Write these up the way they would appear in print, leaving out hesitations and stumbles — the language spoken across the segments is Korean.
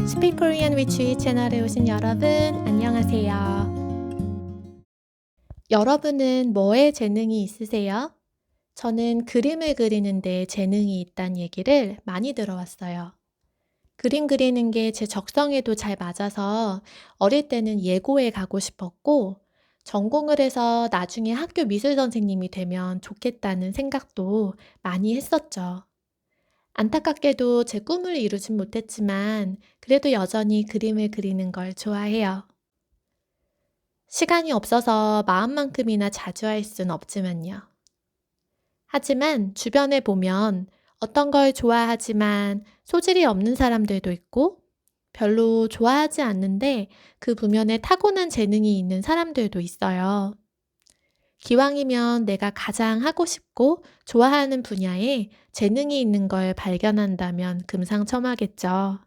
Speak Korean with G 채널에 오신 여러분, 안녕하세요. 여러분은 뭐에 재능이 있으세요? 저는 그림을 그리는데 재능이 있다는 얘기를 많이 들어왔어요. 그림 그리는 게 제 적성에도 잘 맞아서 어릴 때는 예고에 가고 싶었고, 전공을 해서 나중에 학교 미술 선생님이 되면 좋겠다는 생각도 많이 했었죠. 안타깝게도 제 꿈을 이루진 못했지만, 그래도 여전히 그림을 그리는 걸 좋아해요. 시간이 없어서 마음만큼이나 자주 할 순 없지만요. 하지만 주변에 보면 어떤 걸 좋아하지만 소질이 없는 사람들도 있고, 별로 좋아하지 않는데 그 분면에 타고난 재능이 있는 사람들도 있어요. 기왕이면 내가 가장 하고 싶고 좋아하는 분야에 재능이 있는 걸 발견한다면 금상첨화겠죠.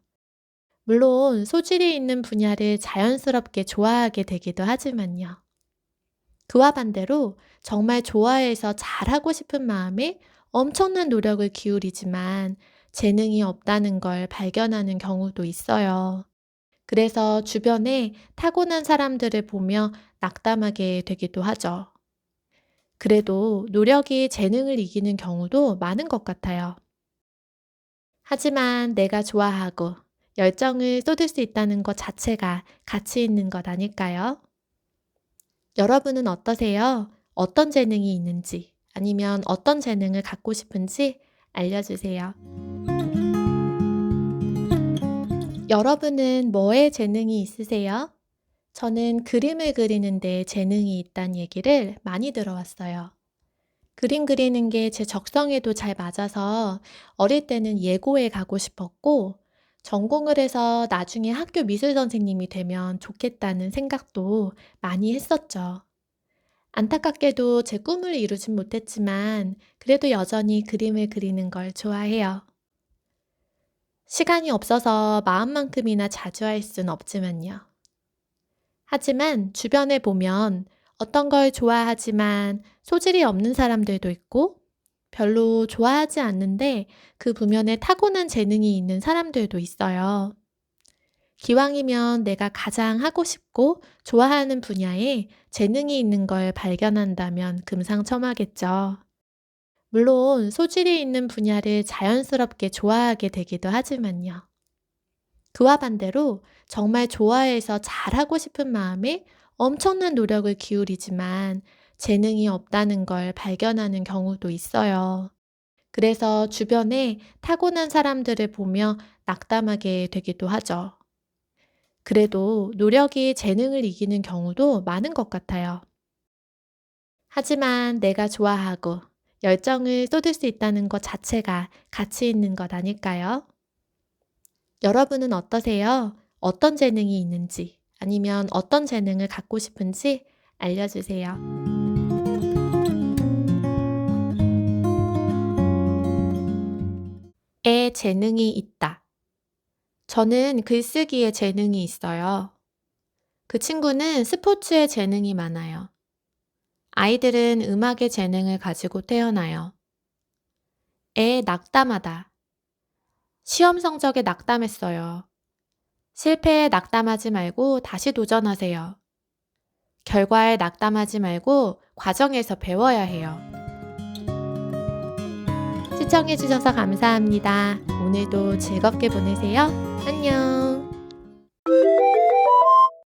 물론 소질이 있는 분야를 자연스럽게 좋아하게 되기도 하지만요. 그와 반대로 정말 좋아해서 잘하고 싶은 마음에 엄청난 노력을 기울이지만 재능이 없다는 걸 발견하는 경우도 있어요. 그래서 주변에 타고난 사람들을 보며 낙담하게 되기도 하죠. 그래도 노력이 재능을 이기는 경우도 많은 것 같아요. 하지만 내가 좋아하고 열정을 쏟을 수 있다는 것 자체가 가치 있는 것 아닐까요? 여러분은 어떠세요? 어떤 재능이 있는지, 아니면 어떤 재능을 갖고 싶은지 알려주세요. 여러분은 뭐에 재능이 있으세요? 저는 그림을 그리는데 재능이 있다는 얘기를 많이 들어왔어요. 그림 그리는 게 제 적성에도 잘 맞아서 어릴 때는 예고에 가고 싶었고, 전공을 해서 나중에 학교 미술 선생님이 되면 좋겠다는 생각도 많이 했었죠. 안타깝게도 제 꿈을 이루진 못했지만, 그래도 여전히 그림을 그리는 걸 좋아해요. 시간이 없어서 마음만큼이나 자주 할 순 없지만요. 하지만 주변에 보면 어떤 걸 좋아하지만 소질이 없는 사람들도 있고, 별로 좋아하지 않는데 그 분면에 타고난 재능이 있는 사람들도 있어요. 기왕이면 내가 가장 하고 싶고 좋아하는 분야에 재능이 있는 걸 발견한다면 금상첨화겠죠. 물론 소질이 있는 분야를 자연스럽게 좋아하게 되기도 하지만요. 그와 반대로 정말 좋아해서 잘하고 싶은 마음에 엄청난 노력을 기울이지만 재능이 없다는 걸 발견하는 경우도 있어요. 그래서 주변에 타고난 사람들을 보며 낙담하게 되기도 하죠. 그래도 노력이 재능을 이기는 경우도 많은 것 같아요. 하지만 내가 좋아하고 열정을 쏟을 수 있다는 것 자체가 가치 있는 것 아닐까요? 여러분은 어떠세요? 어떤 재능이 있는지, 아니면 어떤 재능을 갖고 싶은지 알려주세요. 에 재능이 있다. 저는 글쓰기에 재능이 있어요. 그 친구는 스포츠에 재능이 많아요. 아이들은 음악에 재능을 가지고 태어나요. 에 낙담하다. 시험 성적에 낙담했어요. 실패에 낙담하지 말고 다시 도전하세요. 결과에 낙담하지 말고 과정에서 배워야 해요. 시청해주셔서 감사합니다. 오늘도 즐겁게 보내세요. 안녕.